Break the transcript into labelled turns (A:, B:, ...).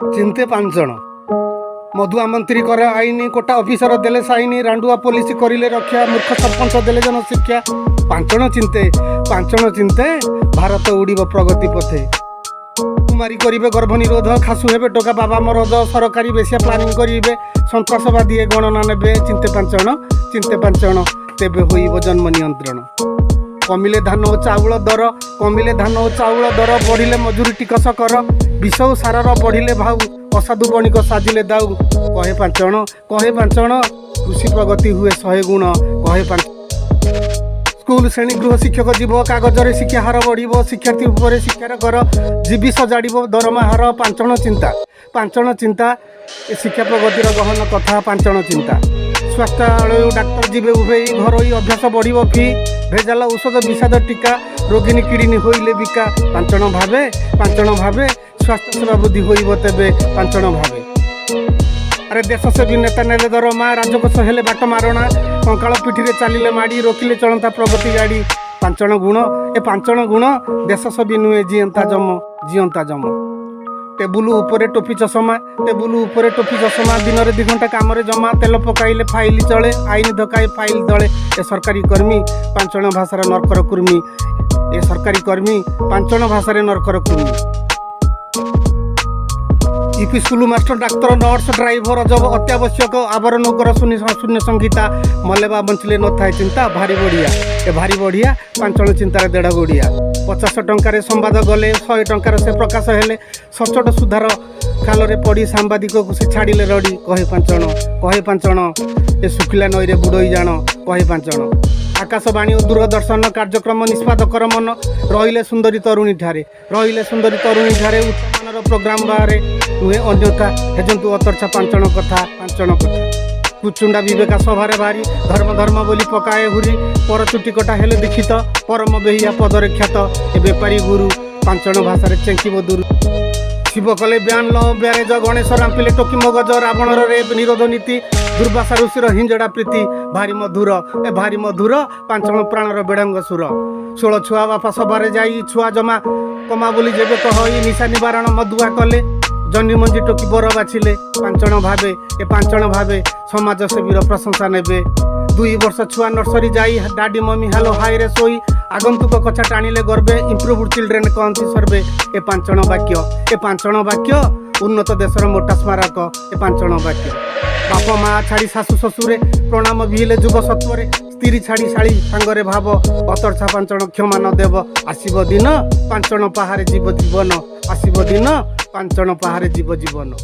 A: चिंते 5 जन मधुआ मंत्री कर आईनी कोटा ऑफिसर देले साइनी रांडुआ पुलिस करिले रक्षा मूर्ख सरपंच देले जन शिक्षा 5 जन चिंते भारत उड़ीब प्रगति पथे कुमारी करिवे गर्भ निरोध खासु हेबे टोका बाबा मरद सरकारी बेसिया प्लानिंग करिवे सन्त्रासवादी गणना नेबे चिंते 5 जन तेबे होइब जन्म नियंत्रण कमिले धान और चाउल दर बढ़िले मजूरी टिकस कर विष सारर बढ़िले भाऊ असाधु बणिक साजिले दाऊ कहे 5 जन कृषि प्रगति हुए 100 गुण कहे 5 स्कूल श्रेणी गृह शिक्षक जीव कागजरे शिक्षा हार बढ़ शिक्षार्थी उपर शिक्षार कर जीवी सजाड़ दरमा हार 5 जन चिंता शिक्षा प्रगतिर गहन कथा 5 जन चिंता स्वास्थ्यालय डाक्तर जीवे उभे घर अभ्यास बढ़ फी भेजाला औषध विषाद टीका रोगिणी किडनी होइले बिका 5 जन भावे स्वास्थ्य सेवा वृद्धि होइब तेबे 5 जन भावे अरे देश सेवी नेता नेले दरमा राजकोष हेले बाट मारणा कंकाल पिठी चलिले माड़ी रोकिले चलता प्रगति गाड़ी 5 जन गुण ए 5 जन गुण देश सेवी नुहे जियंता जम टेबुल उपरे टोपी चषमा दिन में 2 घंटा काम जमा तेल पकाइले फाइल चले आईन धकाए फाइल दले ए सरकारी कर्मी 5 जन भाषार नरकर कुर्मी ए सरकारी कर्मी 5 जन भाषार नरकर कुर्मी UP school master doctor nurse driver जब अत्यावश्यक आवरण कर शून्य संहिता मलेबा बंचले न थाए चिंता भारी बढ़िया 5 जन चिंतार 1.5 गोड़िया 50 टंकार संवाद गले 100 टंकार से प्रकाश हेले सचोट सुधार खाल पड़ी सांबादिक को से छाड़िले रड़ी कहे 5 जन ए सुखिला नईरे बुड़ई जान कहे 5 जन आकाशवाणी और दूरदर्शन कार्यक्रम निष्पादकर मन रहिले सुंदरी तरुणी ठारे उत्तमान प्रोग्राम बाहर नुहे अन्यथा हेजंतु अतर्छा 5 जन कथा कुचुंडा विवेका सभारे भारी धर्म बोली पकाए हुरी पर चुटी कटा हेले दीक्षित परम बेहिया पदरे ख्यात ए बेपारी गुरु 5 जन भाषा चेंकिब दूर शिव कले ब्यान ल ब्यारेज गणेश रामपिले टोकी मगज रावणर रेप निरोध नीति दुर्वासा ऋषिर हिंजड़ा प्रीति भारी मधुर 5 जन प्राणर बेड़ंग सुर 16 छुआ बापा सभारे जाई छुआ जमा कमा बोली जेबे कह निशा निवारण मधुआ कले जन्नी मंजी टोकी बर बाछिले 5 जन भावे समाज सेवीर प्रशंसा नेबे 2 वर्ष छुआ नर्सरी जाई डाडी मम्मी हेलो हाय रे सोई आगंतुक कछा टाणिले गर्बे इम्प्रूव्ड चिल्ड्रेन कहती सर्वे ए 5 जन वाक्य उन्नत देशर मोटा स्मारक ए 5 जन वाक्य बाप माँ छाड़ी शाशु शशुरे प्रणाम भिले जुग सत्वरे स्त्री छाड़ी शाड़ी सांगरे भाव अतर्छा 5 जन क्षमा न देव आसीब दिन 5 जन पाहारे जीव जीवन आसीब दिन 5 जन पाहारे जीव जीवन।